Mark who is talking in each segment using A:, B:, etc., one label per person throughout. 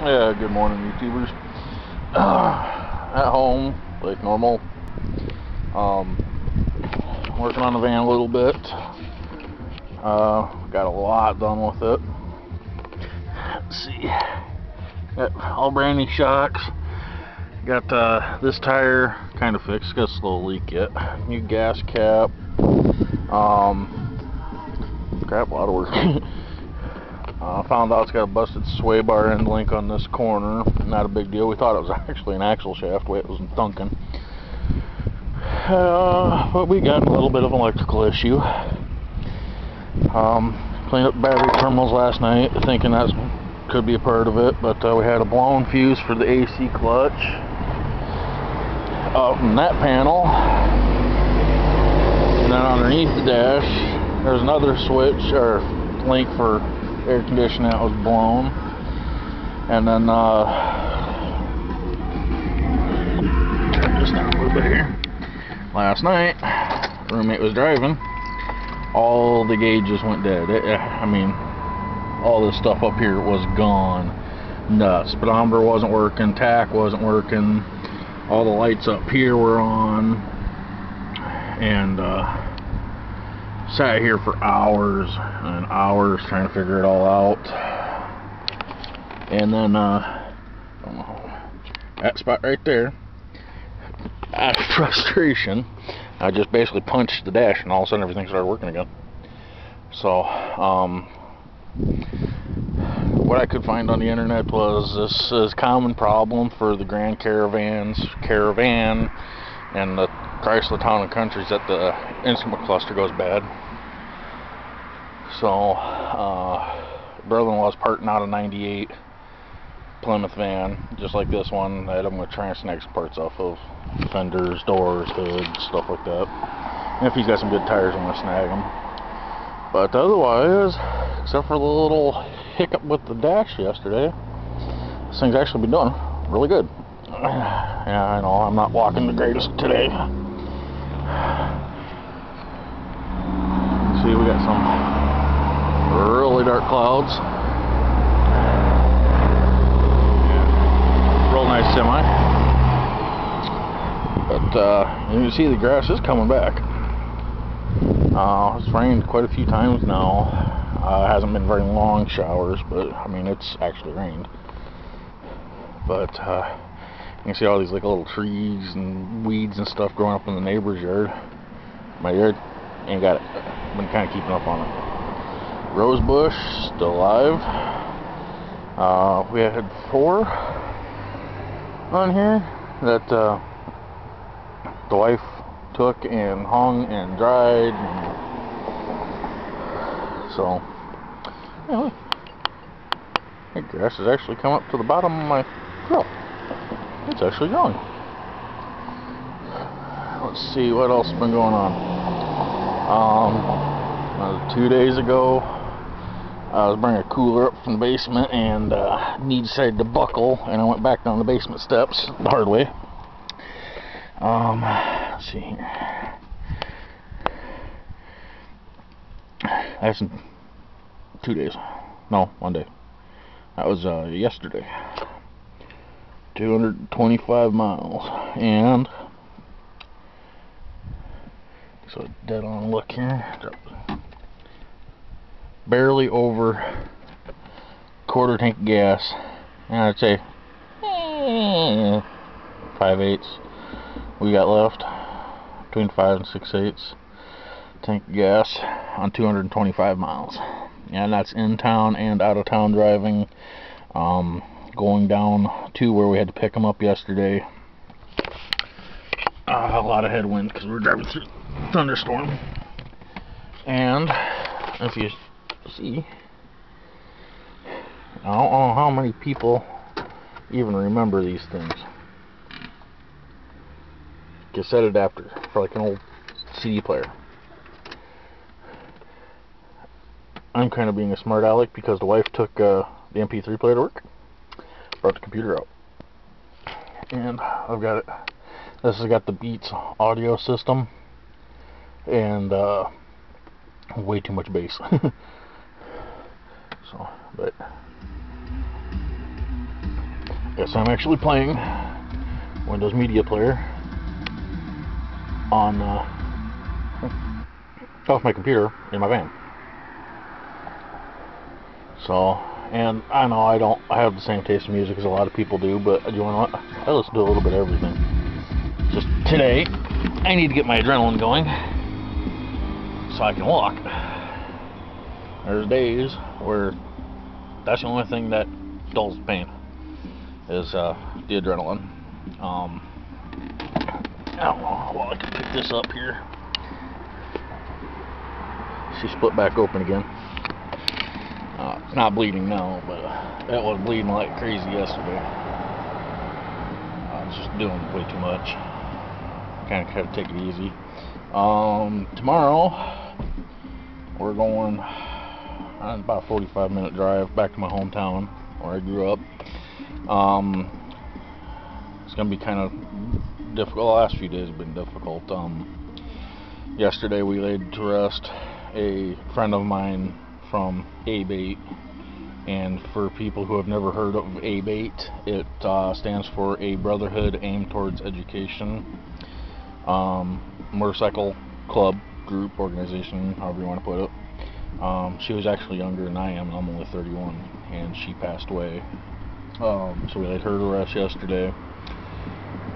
A: Yeah, good morning, YouTubers. At home, like normal. Working on the van a little bit. Got a lot done with it. Let's see. Got all brand new shocks. Got this tire kind of fixed. Got a slow leak yet. New gas cap. Crap, a lot of work. Found out it's got a busted sway bar end link on this corner. Not a big deal. We thought it was actually an axle shaft, the way it was thunking. But we got a little bit of an electrical issue. Cleaned up battery terminals last night, thinking that could be a part of it, but we had a blown fuse for the AC clutch up in that panel. And then underneath the dash, there's another switch or link for air conditioning that was blown. And then turn this down a little bit here. Last night, roommate was driving. All the gauges went dead. I mean, all this stuff up here was gone. Nuts. Speedometer wasn't working. Tack wasn't working. All the lights up here were on. And sat here for hours and hours trying to figure it all out. And then, I don't know, that spot right there, out of frustration, I just basically punched the dash and all of a sudden everything started working again. So, what I could find on the internet was this is a common problem for the Grand Caravan, and the Chrysler Town and Countries, that the instrument cluster goes bad. So, brother-in-law's parting out a 98 Plymouth van, just like this one, that I'm going to try and snag some parts off of. Fenders, doors, hoods, stuff like that. And if he's got some good tires, I'm going to snag them. But otherwise, except for the little hiccup with the dash yesterday, this thing's actually been doing really good. Yeah, I know, I'm not walking the greatest today. See, we got some really dark clouds. Real nice semi. But you can see the grass is coming back. It's rained quite a few times now. It hasn't been very long showers, but I mean, it's actually rained. But you can see all these like little trees and weeds and stuff growing up in the neighbor's yard. My yard ain't got it. Been kind of keeping up on it. Rose bush still alive. We had 4 on here that the wife took and hung and dried. And so, yeah, that grass has actually come up to the bottom of my grill. It's actually growing. Let's see what else has been going on. 2 days ago, I was bringing a cooler up from the basement, and knee decided to buckle, and I went back down the basement steps the hard way. Let's see here. That's 2 days. No, 1 day. That was yesterday. 225 miles. And so dead on look here. Barely over quarter tank of gas. And I'd say 5/8 we got left, between 5 and 6/8 tank of gas on 225 miles. And that's in town and out of town driving. Going down to where we had to pick them up yesterday. A lot of headwind because we were driving through thunderstorm. And if you see, I don't know how many people even remember these things. Cassette adapter for like an old CD player. I'm kind of being a smart aleck because the wife took the MP3 player to work, brought the computer out, and I've got it. This has got the Beats audio system and way too much bass. So, but Yes, I'm actually playing Windows Media Player on off my computer in my van. So, and I know I have the same taste in music as a lot of people do, but you know what? I listen to a little bit of everything. Just today, I need to get my adrenaline going so I can walk. There's days where that's the only thing that dulls the pain is the adrenaline. I don't know. Well, I can pick this up here. She split back open again. It's not bleeding now, but it was bleeding like crazy yesterday. I was just doing way too much. Kind of take it easy. Tomorrow we're going on about a 45-minute drive back to my hometown where I grew up. It's gonna be kind of difficult. The last few days have been difficult. Yesterday we laid to rest a friend of mine from ABATE, and for people who have never heard of ABATE, it stands for A Brotherhood Aimed Towards Education. Motorcycle club, group, organization, however you want to put it. She was actually younger than I am, and I'm only 31, and she passed away. So we laid her to rest yesterday,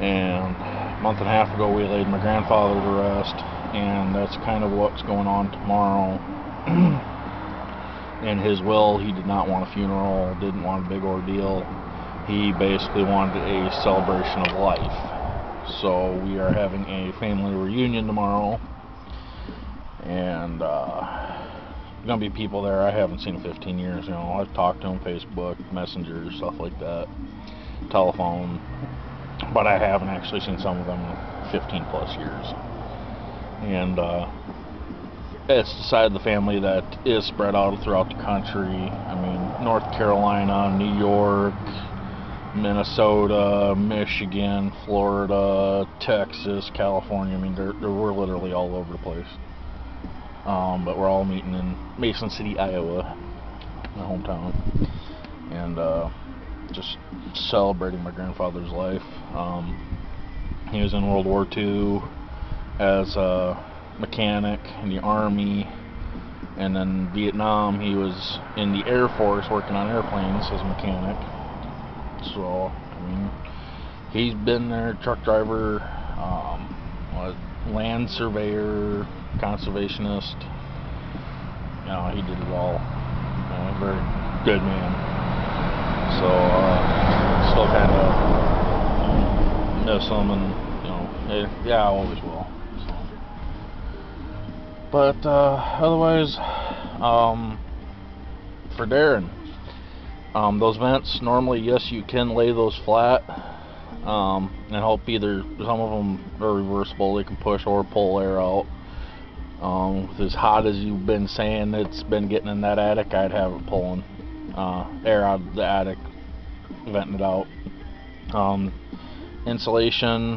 A: and a month and a half ago we laid my grandfather to rest, and that's kind of what's going on tomorrow. In his will, he did not want a funeral, didn't want a big ordeal. He basically wanted a celebration of life. So we are having a family reunion tomorrow, and gonna be people there I haven't seen in 15 years. You know, I've talked to them Facebook, Messenger, stuff like that, telephone, but I haven't actually seen some of them in 15 plus years. And it's the side of the family that is spread out throughout the country. I mean, North Carolina, New York, Minnesota, Michigan, Florida, Texas, California. I mean, we're literally all over the place. But we're all meeting in Mason City, Iowa, my hometown, and just celebrating my grandfather's life. He was in World War II as a mechanic in the Army, and then Vietnam he was in the Air Force working on airplanes as a mechanic. So, I mean, he's been there, truck driver, land surveyor, conservationist. You know, he did it all. Very good man. So, still kind of miss him, and you know, yeah, I always will. So. But otherwise, for Darren, those vents normally, yes, you can lay those flat, and help either. Some of them are reversible; they can push or pull air out. With as hot as you've been saying it's been getting in that attic, I'd have it pulling air out of the attic, venting it out. Insulation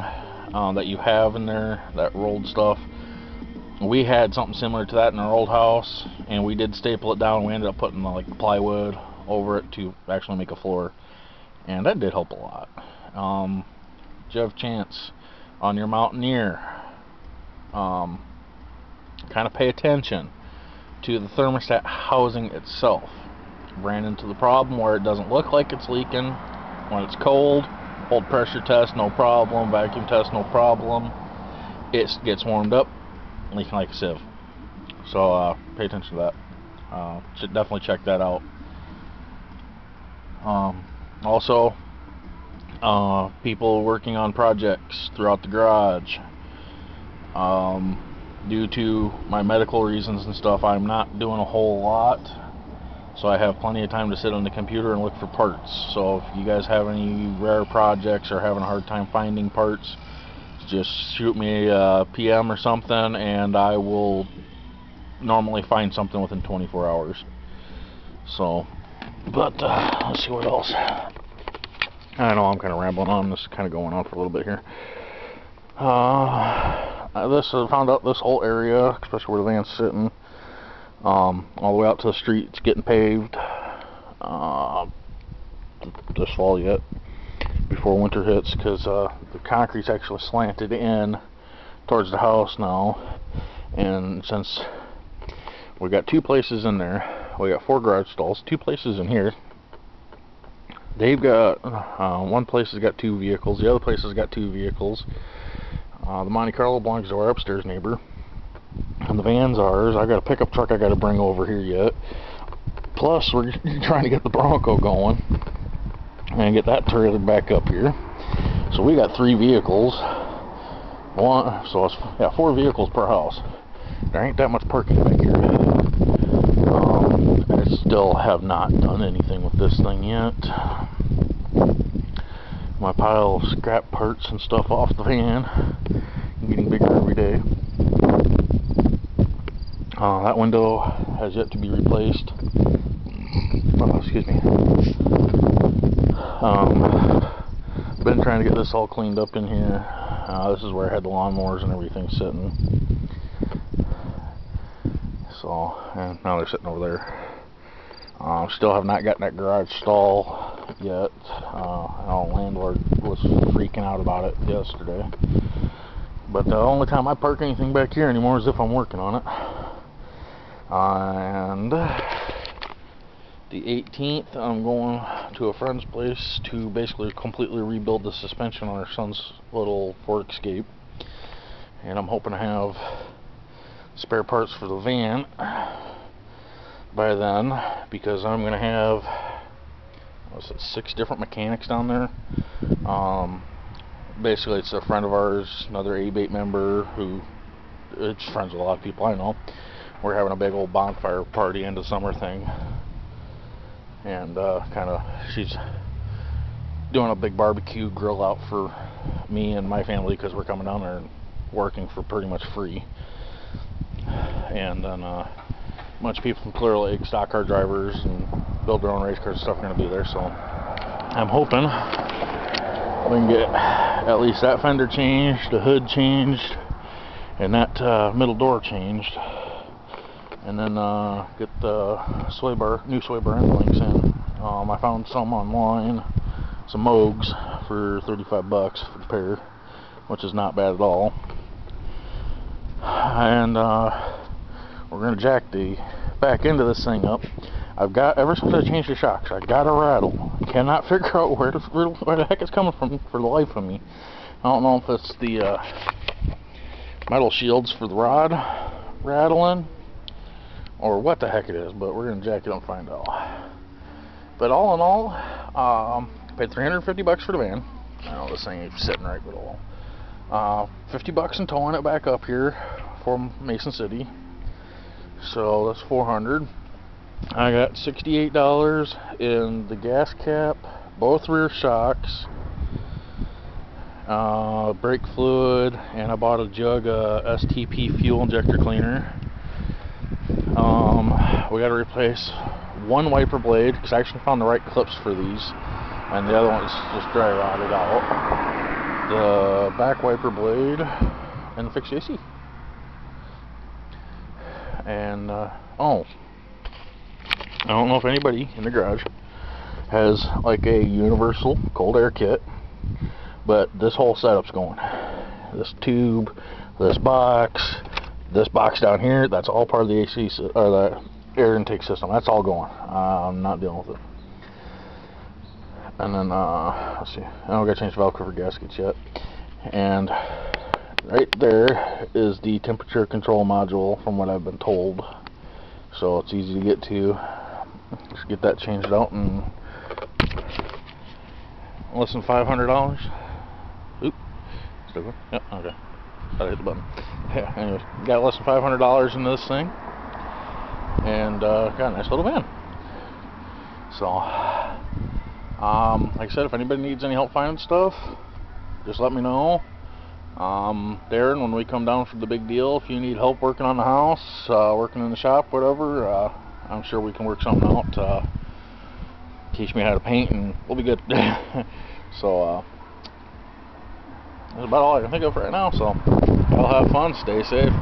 A: that you have in there, that rolled stuff, we had something similar to that in our old house, and we did staple it down. We ended up putting like plywood over it to actually make a floor, and that did help a lot. Jevchance on your Mountaineer, kind of pay attention to the thermostat housing itself. Ran into the problem where it doesn't look like it's leaking when it's cold. Hold pressure test, no problem. Vacuum test, no problem. It gets warmed up, leaking like a sieve. So pay attention to that. Should definitely check that out. Also, people working on projects throughout the garage. Due to my medical reasons and stuff, I'm not doing a whole lot, so I have plenty of time to sit on the computer and look for parts. So if you guys have any rare projects or having a hard time finding parts, just shoot me a PM or something, and I will normally find something within 24 hours. So, but let's see what else. I know I'm kind of rambling on. This is kind of going on for a little bit here. I found out this whole area, especially where the van's sitting, all the way out to the street, it's getting paved this fall yet. before winter hits, because the concrete's actually slanted in towards the house now, and since we got 2 places in there, we got 4 garage stalls, 2 places in here. They've got one place has got 2 vehicles, the other place has got 2 vehicles. The Monte Carlo belongs to our upstairs neighbor, and the van's ours. I got a pickup truck I got to bring over here yet. Plus, we're trying to get the Bronco going and get that trailer back up here. So we got 3 vehicles. So it's 4 vehicles per house. There ain't that much parking back here. I still have not done anything with this thing yet. My pile of scrap parts and stuff off the van getting bigger every day. That window has yet to be replaced. Oh, excuse me. Been trying to get this all cleaned up in here. This is where I had the lawnmowers and everything sitting. So, and now they're sitting over there. Still have not gotten that garage stall yet. Our landlord was freaking out about it yesterday. But the only time I park anything back here anymore is if I'm working on it. And the 18th, I'm going to a friend's place to basically completely rebuild the suspension on our son's little Ford Escape. And I'm hoping to have spare parts for the van by then, because I'm going to have 6 different mechanics down there. Basically, it's a friend of ours, another A-Bait member, who it's friends with a lot of people I know. We're having a big old bonfire party end of summer thing, and she's doing a big barbecue grill out for me and my family, because we're coming down there and working for pretty much free. And then a bunch of people from Clear Lake, stock car drivers and build their own race cars and stuff, are going to be there. So I'm hoping we can get at least that fender changed, the hood changed, and that middle door changed, and then get the new sway bar end links in. I found some online, some Moogs for $35 for the pair, which is not bad at all. And we're going to jack the back end of this thing up. I've got, ever since I changed the shocks, I got a rattle. Cannot figure out where the heck it's coming from for the life of me. I don't know if it's the metal shields for the rod rattling or what the heck it is, but we're going to jack it up and find out. But all in all, paid $350 for the van. I know this thing ain't sitting right at all. $50 in towing it back up here from Mason City. So that's $400. I got $68 in the gas cap, both rear shocks, brake fluid, and I bought a jug of STP fuel injector cleaner. We got to replace one wiper blade, because I actually found the right clips for these, and the other one's just dry rotted out. The back wiper blade, and fix the AC. And I don't know if anybody in the garage has like a universal cold air kit, but this whole setup's going. This tube, this box down here, that's all part of the AC or the air intake system. That's all going. I'm not dealing with it. And then let's see, I don't got to change the valve cover gaskets yet. And right there is the temperature control module, from what I've been told. So it's easy to get to. Just get that changed out in less than $500. Oop, still good? Yep, okay. Gotta hit the button. Yeah, anyways, got less than $500 in this thing, and got a nice little van. So, like I said, if anybody needs any help finding stuff, just let me know. Darren, when we come down for the big deal, if you need help working on the house, working in the shop, whatever, I'm sure we can work something out. Teach me how to paint and we'll be good. So, that's about all I can think of right now. So, y'all have fun, stay safe.